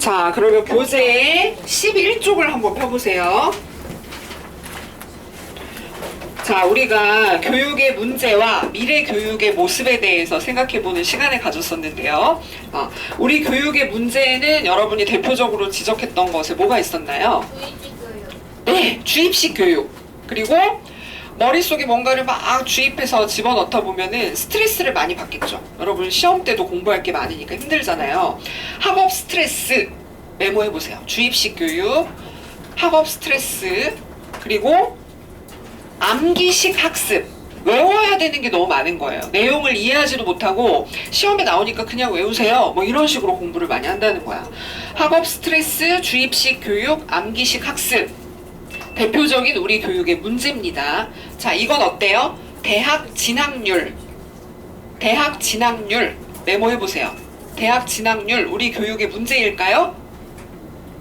자, 그러면 교재 11쪽을 한번 펴보세요. 자, 우리가 교육의 문제와 미래 교육의 모습에 대해서 생각해보는 시간을 가졌었는데요. 우리 교육의 문제는 여러분이 대표적으로 지적했던 것에 뭐가 있었나요? 주입식 교육. 네, 주입식 교육. 그리고 머릿속에 뭔가를 막 주입해서 집어넣다 보면은 스트레스를 많이 받겠죠. 여러분 시험 때도 공부할 게 많으니까 힘들잖아요. 학업 스트레스 메모해보세요. 주입식 교육, 학업 스트레스, 그리고 암기식 학습. 외워야 되는 게 너무 많은 거예요. 내용을 이해하지도 못하고 시험에 나오니까 그냥 외우세요. 뭐 이런 식으로 공부를 많이 한다는 거야. 학업 스트레스, 주입식 교육, 암기식 학습. 대표적인 우리 교육의 문제입니다. 자, 이건 어때요? 대학 진학률. 대학 진학률 메모해보세요. 대학 진학률 우리 교육의 문제일까요?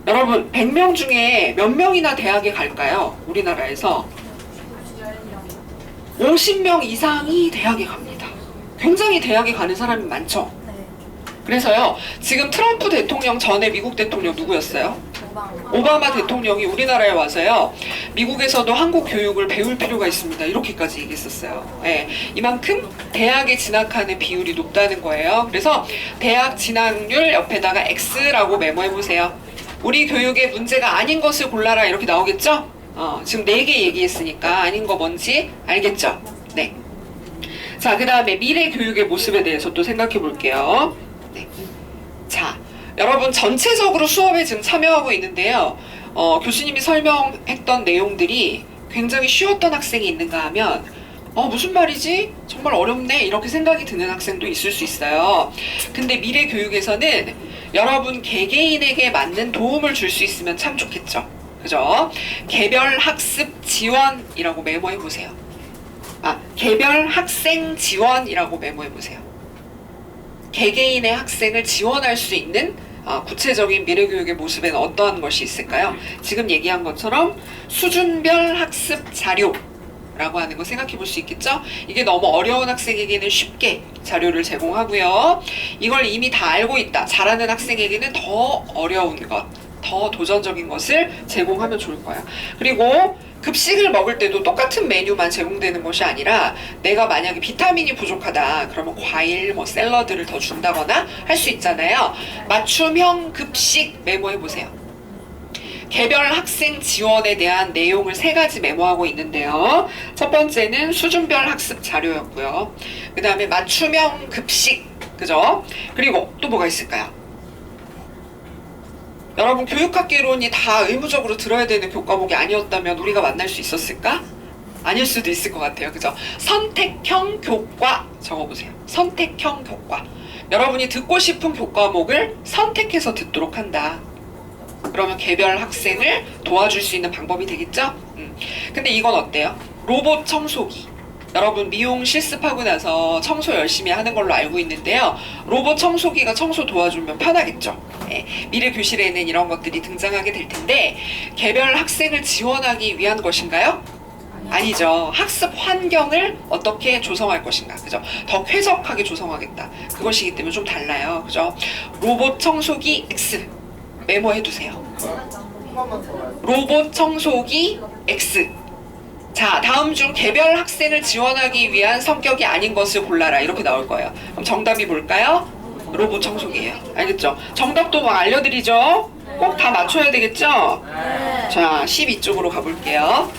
여러분 100명 중에 몇 명이나 대학에 갈까요? 우리나라에서 50명 이상이 대학에 갑니다. 굉장히 대학에 가는 사람이 많죠. 그래서요, 지금 트럼프 대통령 전에 미국 대통령 누구였어요? 오바마 대통령이 우리나라에 와서요, 미국에서도 한국 교육을 배울 필요가 있습니다. 이렇게까지 얘기했었어요. 네, 이만큼 대학에 진학하는 비율이 높다는 거예요. 그래서 대학 진학률 옆에다가 X라고 메모해보세요. 우리 교육의 문제가 아닌 것을 골라라 이렇게 나오겠죠? 지금 4개 얘기했으니까 아닌 거 뭔지 알겠죠? 네. 자, 그 다음에 미래 교육의 모습에 대해서 또 생각해 볼게요. 네. 자, 여러분 전체적으로 수업에 지금 참여하고 있는데요. 교수님이 설명했던 내용들이 굉장히 쉬웠던 학생이 있는가 하면 무슨 말이지? 정말 어렵네? 이렇게 생각이 드는 학생도 있을 수 있어요. 근데 미래 교육에서는 여러분 개개인에게 맞는 도움을 줄 수 있으면 참 좋겠죠. 그죠? 개별 학습 지원이라고 메모해 보세요. 개별 학생 지원이라고 메모해 보세요. 개개인의 학생을 지원할 수 있는 구체적인 미래교육의 모습에는 어떠한 것이 있을까요? 지금 얘기한 것처럼 수준별 학습 자료라고 하는 거 생각해 볼 수 있겠죠? 이게 너무 어려운 학생에게는 쉽게 자료를 제공하고요. 이걸 이미 다 알고 있다. 잘하는 학생에게는 더 어려운 것, 더 도전적인 것을 제공하면 좋을 거야. 그리고 급식을 먹을 때도 똑같은 메뉴만 제공되는 것이 아니라 내가 만약에 비타민이 부족하다 그러면 과일, 샐러드를 더 준다거나 할 수 있잖아요. 맞춤형 급식 메모해 보세요. 개별 학생 지원에 대한 내용을 3가지 메모하고 있는데요. 첫 번째는 수준별 학습 자료였고요. 그 다음에 맞춤형 급식, 그죠? 그리고 또 뭐가 있을까요? 여러분 교육학개론이 다 의무적으로 들어야 되는 교과목이 아니었다면 우리가 만날 수 있었을까? 아닐 수도 있을 것 같아요. 그죠? 선택형 교과 적어보세요. 선택형 교과. 여러분이 듣고 싶은 교과목을 선택해서 듣도록 한다. 그러면 개별 학생을 도와줄 수 있는 방법이 되겠죠? 근데 이건 어때요? 로봇 청소기. 여러분 미용 실습하고 나서 청소 열심히 하는 걸로 알고 있는데요. 로봇 청소기가 청소 도와주면 편하겠죠. 네, 미래 교실에는 이런 것들이 등장하게 될 텐데 개별 학생을 지원하기 위한 것인가요? 아니죠. 학습 환경을 어떻게 조성할 것인가. 그죠? 더 쾌적하게 조성하겠다. 그것이기 때문에 좀 달라요. 그죠? 로봇 청소기 X 메모해 두세요. 로봇 청소기 X. 자, 다음 중 개별 학생을 지원하기 위한 성격이 아닌 것을 골라라. 이렇게 나올 거예요. 그럼 정답이 뭘까요? 로봇 청소기예요. 알겠죠? 정답도 막 알려드리죠? 꼭 다 맞춰야 되겠죠? 자, 12쪽으로 가볼게요.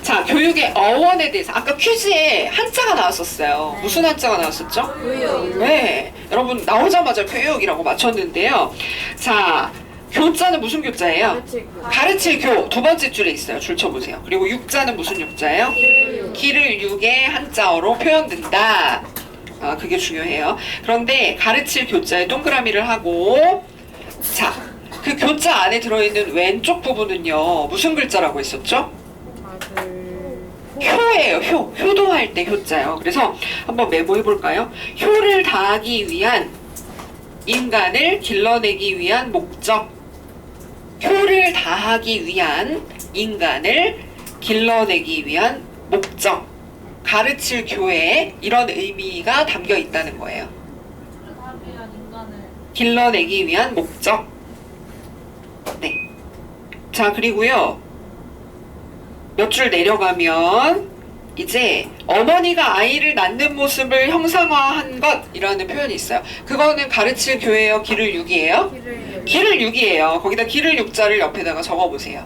자, 교육의 어원에 대해서 아까 퀴즈에 한자가 나왔었어요. 무슨 한자가 나왔었죠? 교육. 네, 여러분 나오자마자 교육이라고 맞췄는데요. 자, 교자는 무슨 교자예요? 가르칠 교. 2번째 줄에 있어요. 줄 쳐보세요. 그리고 육자는 무슨 육자예요? 기를 육의 한자어로 표현된다. 그게 중요해요. 그런데 가르칠 교자에 동그라미를 하고, 자, 그 교자 안에 들어있는 왼쪽 부분은요, 무슨 글자라고 했었죠? 효예요. 효도할 때 효자요. 그래서 한번 메모해 볼까요? 효를 다하기 위한, 인간을 길러내기 위한 목적. 효를 다하기 위한, 인간을 길러내기 위한 목적. 가르칠 교회에 이런 의미가 담겨 있다는 거예요. 길러내기 위한 목적. 네. 자, 그리고요. 몇 줄 내려가면 이제 어머니가 아이를 낳는 모습을 형상화한 것이라는 표현이 있어요. 그거는 가르칠 교회요, 기를 6이에요? 기를 6이에요. 거기다 기를 6자를 옆에다가 적어보세요.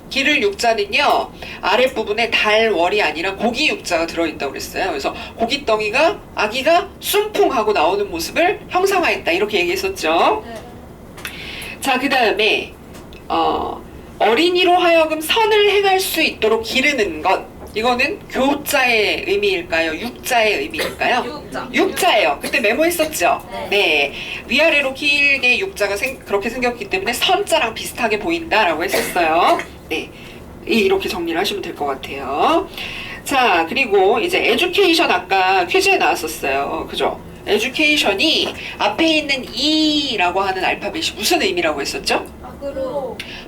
기를 6자는요, 아랫부분에 달, 월이 아니라 고기 6자가 들어있다고 그랬어요. 그래서 고깃덩이가, 아기가 순풍하고 나오는 모습을 형상화했다. 이렇게 얘기했었죠. 자, 그 다음에, 어린이로 하여금 선을 행할 수 있도록 기르는 것. 이거는 교자의 의미일까요? 육자의 의미일까요? 육자예요. 그때 메모했었죠? 네. 위아래로 길게 육자가 그렇게 생겼기 때문에 선자랑 비슷하게 보인다라고 했었어요. 네. 이렇게 정리를 하시면 될 것 같아요. 자, 그리고 이제 에듀케이션 아까 퀴즈에 나왔었어요. 그죠? 에듀케이션이 앞에 있는 E라고 하는 알파벳이 무슨 의미라고 했었죠?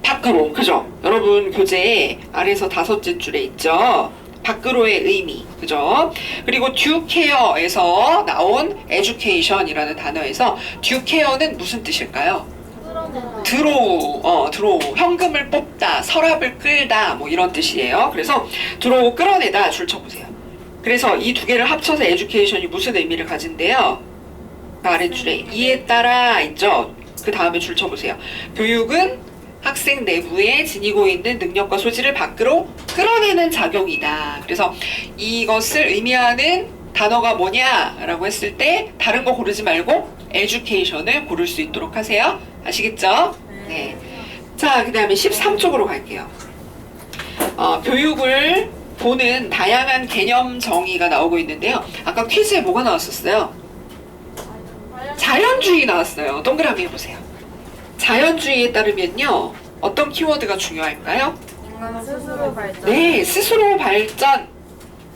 밖으로. 그죠? 여러분 교재에 아래에서 5째 줄에 있죠? 밖으로의 의미. 그죠? 그리고 듀케어에서 나온 에듀케이션이라는 단어에서 듀케어는 무슨 뜻일까요? 드로우, 현금을 뽑다, 서랍을 끌다, 뭐 이런 뜻이에요. 그래서 드로우, 끌어내다 줄 쳐보세요. 그래서 이 두 개를 합쳐서 에듀케이션이 무슨 의미를 가진대요? 아랫줄에 이에 따라 있죠? 그 다음에 줄 쳐보세요. 교육은 학생 내부에 지니고 있는 능력과 소질을 밖으로 끌어내는 작용이다. 그래서 이것을 의미하는 단어가 뭐냐라고 했을 때 다른 거 고르지 말고 에듀케이션을 고를 수 있도록 하세요. 아시겠죠? 네. 자, 그 다음에 13쪽으로 갈게요. 교육을 보는 다양한 개념 정의가 나오고 있는데요. 아까 퀴즈에 뭐가 나왔었어요? 자연주의 나왔어요. 동그라미 해보세요. 자연주의에 따르면요. 어떤 키워드가 중요할까요? 인간 스스로 발전. 네, 스스로 발전.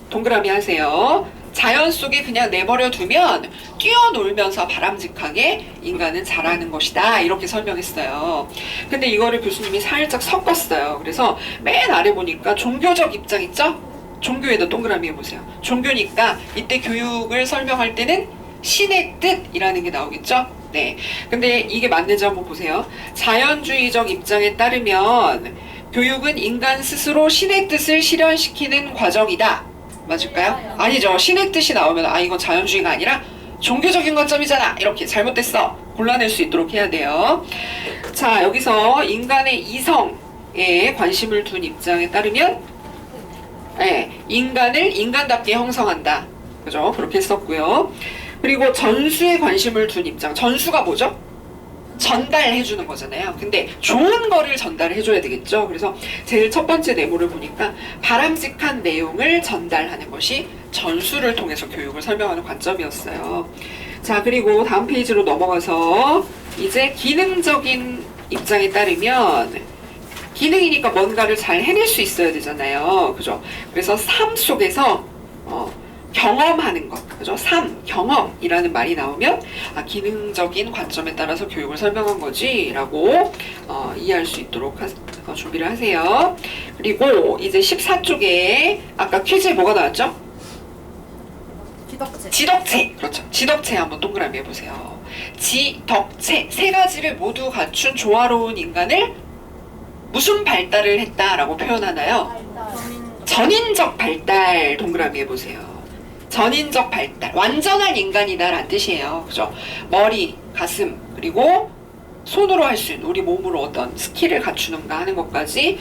동그라미 하세요. 자연 속에 그냥 내버려 두면 뛰어놀면서 바람직하게 인간은 자라는 것이다. 이렇게 설명했어요. 근데 이거를 교수님이 살짝 섞었어요. 그래서 맨 아래 보니까 종교적 입장 있죠? 종교에다 동그라미 해보세요. 종교니까 이때 교육을 설명할 때는 신의 뜻이라는 게 나오겠죠? 네. 근데 이게 맞는지 한번 보세요. 자연주의적 입장에 따르면 교육은 인간 스스로 신의 뜻을 실현시키는 과정이다. 맞을까요? 아니죠. 신의 뜻이 나오면 이건 자연주의가 아니라 종교적인 관점이잖아. 이렇게 잘못됐어. 골라낼 수 있도록 해야 돼요. 자, 여기서 인간의 이성에 관심을 둔 입장에 따르면 인간을 인간답게 형성한다. 그죠? 그렇게 했었고요. 그리고 전수에 관심을 둔 입장. 전수가 뭐죠? 전달해주는 거잖아요. 근데 좋은 거를 전달해줘야 되겠죠. 그래서 제일 첫 번째 네모를 보니까 바람직한 내용을 전달하는 것이 전수를 통해서 교육을 설명하는 관점이었어요. 자, 그리고 다음 페이지로 넘어가서 이제 기능적인 입장에 따르면 기능이니까 뭔가를 잘 해낼 수 있어야 되잖아요. 그죠? 그래서 삶 속에서 경험하는 것, 그죠? 삶, 경험이라는 말이 나오면 기능적인 관점에 따라서 교육을 설명한 거지 라고 이해할 수 있도록 준비를 하세요. 그리고 이제 14쪽에 아까 퀴즈에 뭐가 나왔죠? 지덕체. 지덕체. 그렇죠. 지덕체 한번 동그라미 해보세요. 지덕체. 세 가지를 모두 갖춘 조화로운 인간을 무슨 발달을 했다라고 표현하나요? 전인적 발달. 동그라미 해보세요. 전인적 발달, 완전한 인간이다 라는 뜻이에요. 그죠? 머리, 가슴, 그리고 손으로 할 수 있는 우리 몸으로 어떤 스킬을 갖추는가 하는 것까지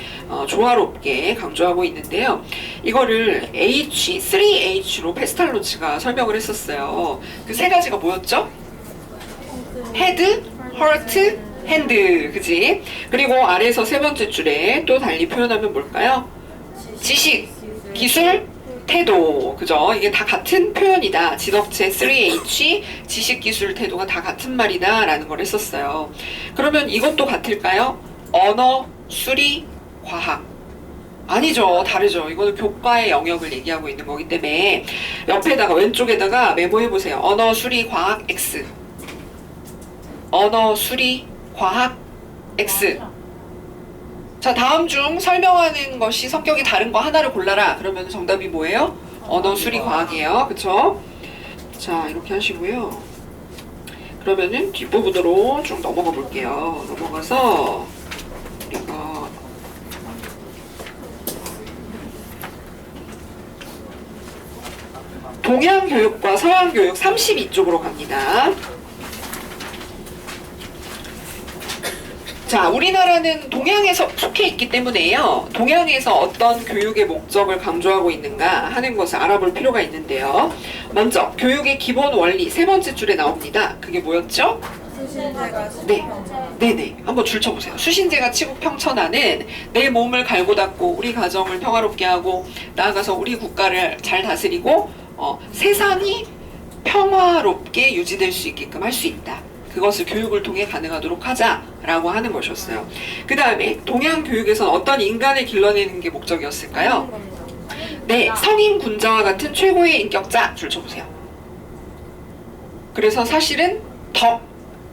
조화롭게 강조하고 있는데요. 이거를 3H로 페스탈로치가 설명을 했었어요. 그 세 가지가 뭐였죠? 헤드, 허트, 핸드, 그지? 그리고 아래에서 세 번째 줄에 또 달리 표현하면 뭘까요? 지식, 기술, 태도, 그죠? 이게 다 같은 표현이다. 지덕체 3H, 지식, 기술, 태도가 다 같은 말이다 라는 걸 했었어요. 그러면 이것도 같을까요? 언어, 수리, 과학. 아니죠. 다르죠. 이거는 교과의 영역을 얘기하고 있는 거기 때문에 옆에다가 왼쪽에다가 메모해보세요. 언어, 수리, 과학, X. 언어, 수리, 과학, X. 자, 다음 중 설명하는 것이 성격이 다른 거 하나를 골라라. 그러면 정답이 뭐예요? 언어, 수리, 과학이에요. 그쵸? 자, 이렇게 하시고요. 그러면은 뒷부분으로 쭉 넘어가 볼게요. 넘어가서 우리가 동양 교육과 서양 교육 32쪽으로 갑니다. 자, 우리나라는 동양에서 속해 있기 때문에요. 동양에서 어떤 교육의 목적을 강조하고 있는가 하는 것을 알아볼 필요가 있는데요. 먼저 교육의 기본 원리 세 번째 줄에 나옵니다. 그게 뭐였죠? 수신제가 네. 네네. 한번 줄 쳐보세요. 수신제가 치국평천하는 내 몸을 갈고 닦고 우리 가정을 평화롭게 하고 나아가서 우리 국가를 잘 다스리고 세상이 평화롭게 유지될 수 있게끔 할 수 있다. 그것을 교육을 통해 가능하도록 하자라고 하는 것이었어요. 그 다음에 동양 교육에서는 어떤 인간을 길러내는 게 목적이었을까요? 네, 성인 군자와 같은 최고의 인격자 줄 쳐보세요. 그래서 사실은 덕,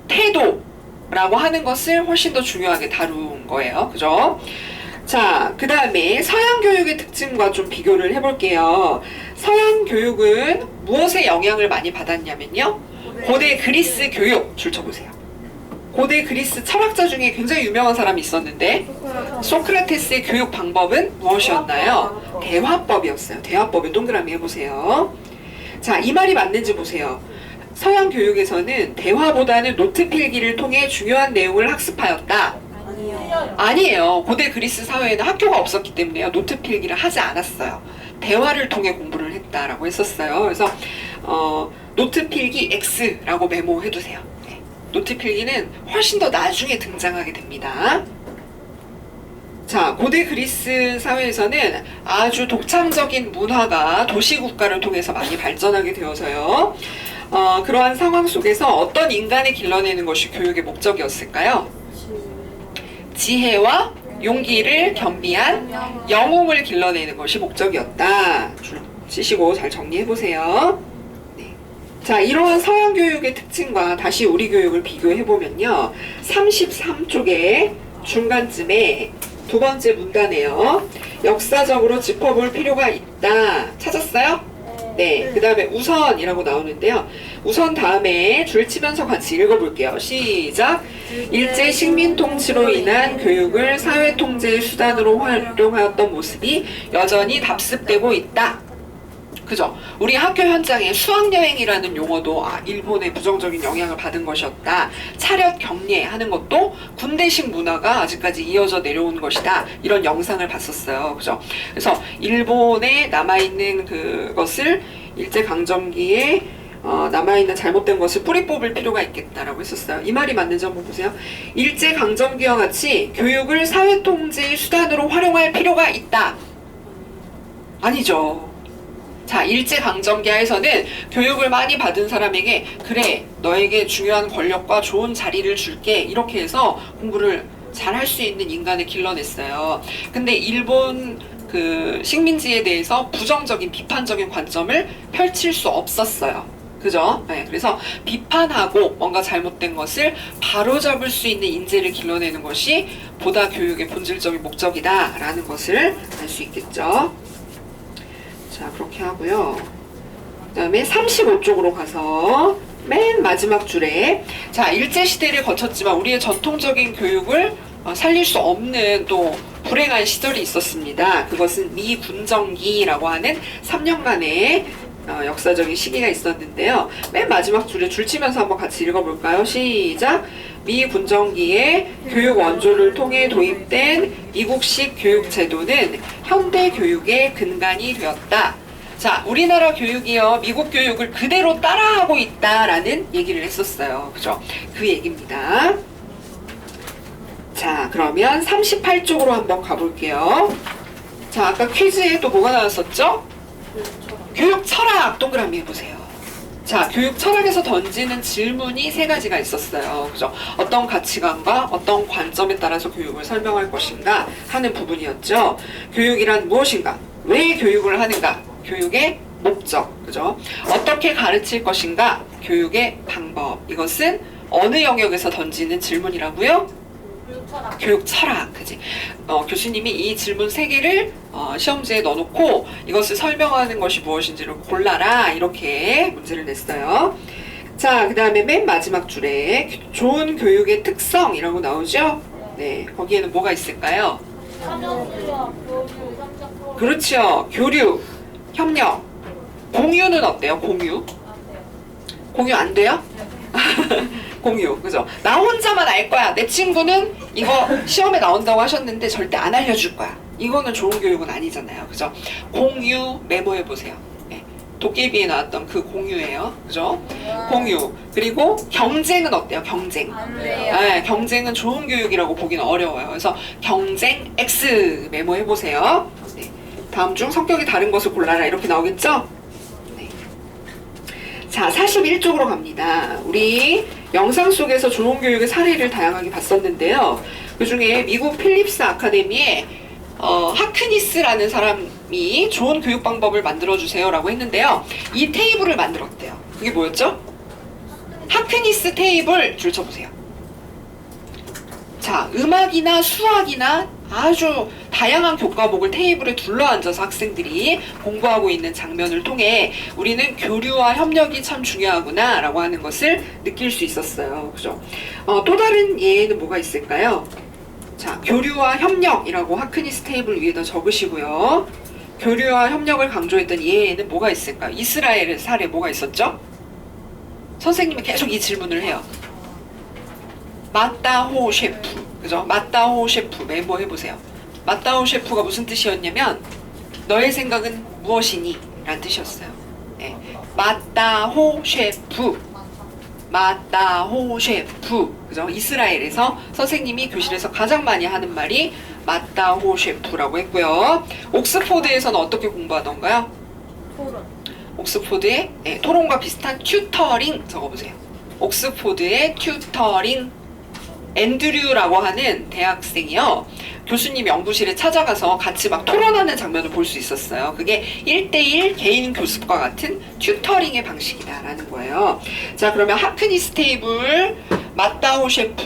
태도라고 하는 것을 훨씬 더 중요하게 다룬 거예요. 그죠? 자, 그 다음에 서양 교육의 특징과 좀 비교를 해볼게요. 서양 교육은 무엇에 영향을 많이 받았냐면요. 고대 그리스 교육 줄 쳐보세요. 고대 그리스 철학자 중에 굉장히 유명한 사람이 있었는데 소크라테스의 교육 방법은 무엇이었나요? 대화법이었어요. 대화법을 동그라미 해보세요. 자, 이 말이 맞는지 보세요. 서양 교육에서는 대화보다는 노트 필기를 통해 중요한 내용을 학습하였다. 아니에요. 고대 그리스 사회에는 학교가 없었기 때문에요. 노트 필기를 하지 않았어요. 대화를 통해 공부를 했다라고 했었어요. 그래서 노트 필기 X라고 메모해두세요. 네. 노트 필기는 훨씬 더 나중에 등장하게 됩니다. 자, 고대 그리스 사회에서는 아주 독창적인 문화가 도시국가를 통해서 많이 발전하게 되어서요. 그러한 상황 속에서 어떤 인간을 길러내는 것이 교육의 목적이었을까요? 지혜와 용기를 겸비한 영웅을 길러내는 것이 목적이었다. 줄 치시고 잘 정리해보세요. 네. 자, 이러한 서양 교육의 특징과 다시 우리 교육을 비교해보면요. 33쪽에 중간쯤에 두 번째 문단에요. 역사적으로 짚어볼 필요가 있다. 찾았어요? 네. 그 다음에 우선이라고 나오는데요. 우선 다음에 줄 치면서 같이 읽어볼게요. 시작! 일제 식민 통치로 인한 교육을 사회 통제의 수단으로 활용하였던 모습이 여전히 답습되고 있다. 그죠? 우리 학교 현장에 수학여행이라는 용어도 일본의 부정적인 영향을 받은 것이었다. 차렷 경례하는 것도 군대식 문화가 아직까지 이어져 내려온 것이다. 이런 영상을 봤었어요. 그죠? 그래서 일본에 남아있는 그것을 일제강점기에 남아있는 잘못된 것을 뿌리 뽑을 필요가 있겠다라고 했었어요. 이 말이 맞는지 한번 보세요. 일제강점기와 같이 교육을 사회통제의 수단으로 활용할 필요가 있다. 아니죠. 자, 일제강점기 하에서는 교육을 많이 받은 사람에게 그래, 너에게 중요한 권력과 좋은 자리를 줄게 이렇게 해서 공부를 잘 할 수 있는 인간을 길러냈어요. 근데 일본 그 식민지에 대해서 부정적인 비판적인 관점을 펼칠 수 없었어요. 그죠? 네, 그래서 비판하고 뭔가 잘못된 것을 바로잡을 수 있는 인재를 길러내는 것이 보다 교육의 본질적인 목적이다라는 것을 알 수 있겠죠. 자, 그렇게 하고요. 그 다음에 35쪽으로 가서 맨 마지막 줄에 자, 일제시대를 거쳤지만 우리의 전통적인 교육을 살릴 수 없는 또 불행한 시절이 있었습니다. 그것은 미군정기라고 하는 3년간의 역사적인 시기가 있었는데요. 맨 마지막 줄에 줄 치면서 한번 같이 읽어볼까요? 시작! 미군정기의 교육 원조를 통해 도입된 미국식 교육 제도는 현대 교육의 근간이 되었다. 자, 우리나라 교육이요, 미국 교육을 그대로 따라하고 있다라는 얘기를 했었어요. 그죠? 그 얘기입니다. 자, 그러면 38쪽으로 한번 가볼게요. 자, 아까 퀴즈에 또 뭐가 나왔었죠? 교육 철학 동그라미 해보세요. 자, 교육 철학에서 던지는 질문이 세 가지가 있었어요. 그죠? 어떤 가치관과 어떤 관점에 따라서 교육을 설명할 것인가 하는 부분이었죠. 교육이란 무엇인가? 왜 교육을 하는가? 교육의 목적. 그죠? 어떻게 가르칠 것인가? 교육의 방법. 이것은 어느 영역에서 던지는 질문이라고요? 교육 철학. 그지? 교수님이 이 질문 세 개를 시험지에 넣어놓고 이것을 설명하는 것이 무엇인지를 골라라. 이렇게 문제를 냈어요. 자, 그 다음에 맨 마지막 줄에 좋은 교육의 특성이라고 나오죠? 네, 거기에는 뭐가 있을까요? 그렇죠. 교류, 협력, 공유는 어때요? 공유? 공유 안 돼요? 공유, 그죠? 나 혼자만 알 거야. 내 친구는 이거 시험에 나온다고 하셨는데 절대 안 알려줄 거야. 이거는 좋은 교육은 아니잖아요. 그죠? 공유 메모해 보세요. 네. 도깨비에 나왔던 그 공유예요. 그죠? 공유. 그리고 경쟁은 어때요? 경쟁. 네, 경쟁은 좋은 교육이라고 보기는 어려워요. 그래서 경쟁 X 메모해 보세요. 네. 다음 중 성격이 다른 것을 골라라. 이렇게 나오겠죠? 네. 자, 41쪽으로 갑니다. 우리 영상 속에서 좋은 교육의 사례를 다양하게 봤었는데요. 그 중에 미국 필립스 아카데미에 하크니스라는 사람이 좋은 교육 방법을 만들어주세요 라고 했는데요. 이 테이블을 만들었대요. 그게 뭐였죠? 하크니스 테이블 줄 쳐보세요. 자, 음악이나 수학이나 아주 다양한 교과목을 테이블에 둘러앉아서 학생들이 공부하고 있는 장면을 통해 우리는 교류와 협력이 참 중요하구나 라고 하는 것을 느낄 수 있었어요. 그죠? 또 다른 예는 뭐가 있을까요? 자, 교류와 협력이라고 하크니스 테이블 위에다 적으시고요. 교류와 협력을 강조했던 예에는 뭐가 있을까요? 이스라엘의 사례 뭐가 있었죠? 선생님이 계속 이 질문을 해요. 마따호 셰프, 그죠? 마따호 셰프 메모해보세요. 마따호 셰프가 무슨 뜻이었냐면 너의 생각은 무엇이니? 라는 뜻이었어요. 네. 마따호 셰프, 마따호 셰프, 그죠? 이스라엘에서 선생님이 교실에서 가장 많이 하는 말이 마따호 셰프라고 했고요. 옥스포드에서는 어떻게 공부하던가요? 토론. 옥스포드의 토론과 비슷한 튜터링 적어보세요. 옥스포드의 튜터링. 앤드류라고 하는 대학생이요. 교수님 연구실에 찾아가서 같이 막 토론하는 장면을 볼 수 있었어요. 그게 1대1 개인 교습과 같은 튜터링의 방식이다라는 거예요. 자, 그러면 하크니스 테이블, 마따오 셰프,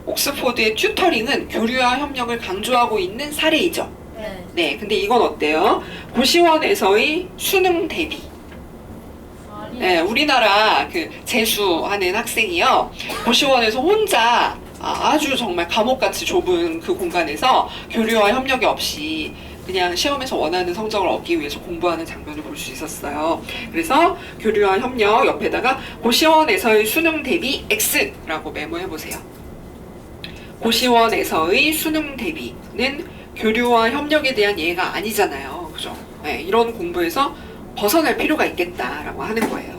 옥스포드의 튜터링은 교류와 협력을 강조하고 있는 사례이죠. 네. 네, 근데 이건 어때요? 고시원에서의 수능 대비. 네, 우리나라 그 재수하는 학생이요. 고시원에서 혼자 아주 정말 감옥같이 좁은 그 공간에서 교류와 협력이 없이 그냥 시험에서 원하는 성적을 얻기 위해서 공부하는 장면을 볼 수 있었어요. 그래서 교류와 협력 옆에다가 고시원에서의 수능 대비 X라고 메모해보세요. 고시원에서의 수능 대비는 교류와 협력에 대한 예가 아니잖아요. 그죠? 네, 이런 공부에서 벗어날 필요가 있겠다라고 하는 거예요.